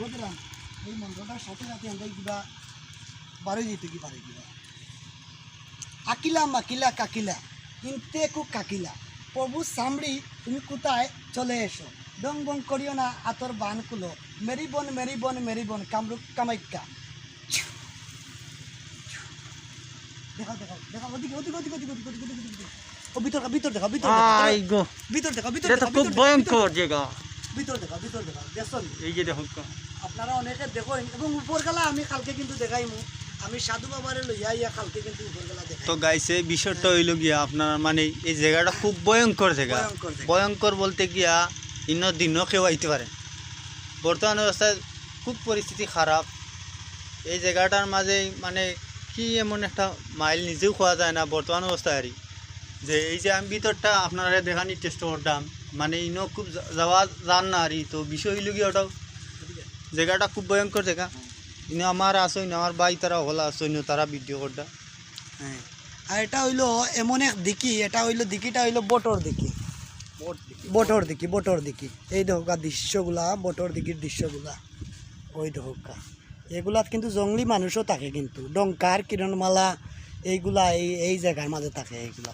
বুঝলাম এই মন্ত্রটার সাথে সাথে আমরা কিবা বাড়ি যেতে কি পারে কিবা আকিলা মাকিলা কাকিলা ইনতেকু কাকিলা প্রভু সামড়ি তুমি কোথায় চলে এসো ডং বং করিও না আতর বান কুলো মেরি বন কামরূপ কামাখ্যা দেখাও দেখাও দেখাও ওদিকে ওদিকে ওদিকে ওদিকে ওদিকে ওদিকে ওদিকে ও ভিতর দেখাও আই গো ভিতর দেখাও এটা তো খুব ভয়ঙ্কর জায়গা। ভিতর দেখাও দেখো এই যে দেখো আপনারা অনেকে দেখো এবং উপরবেলা আমি কালকে কিন্তু দেখাইমু আমি সাধু বাবারে লইয়া কালকে কিন্তু উপরবেলা দেখাই। তো গাইস এই বিষয়টা হইল গিয়া আপনার মানে এই জায়গাটা খুব ভয়ঙ্কর জায়গা। ভয়ঙ্কর বলতে গিয়া ইন্ন দিনও কেউ আইতে পারে। বর্তমান অবস্থায় খুব পরিস্থিতি খারাপ। এই জায়গাটার মাঝে মানে কি এমন একটা মাইল নিজেও খাওয়া যায় না বর্তমান অবস্থায় আর যে এই যে আমি ভিতরটা আপনারা দেখানি চেষ্টা করতাম মানে ইনো খুব যাওয়া যান না আর তো বিষয় হইল গিয়া ওটাও জায়গাটা খুব ভয়ঙ্কর জায়গা। ইনো আমার আসইন আমার ভাই তারা হলা আসইন তারা ভিডিও করতা। হ্যাঁ আর এটা হইলো এমন এক দিকি এটা হইলো দিকিটা হইলো বটর দিকি বটর দিকি এই দেখা দৃশ্যগুলা বটর দিকির দৃশ্যগুলা ওই দেখা এগুলাত কিন্তু জঙ্গলি মানুষও থাকে কিন্তু ডঙ্কার কিরণমালা এইগুলা এই জায়গার মাঝে থাকে এইগুলা।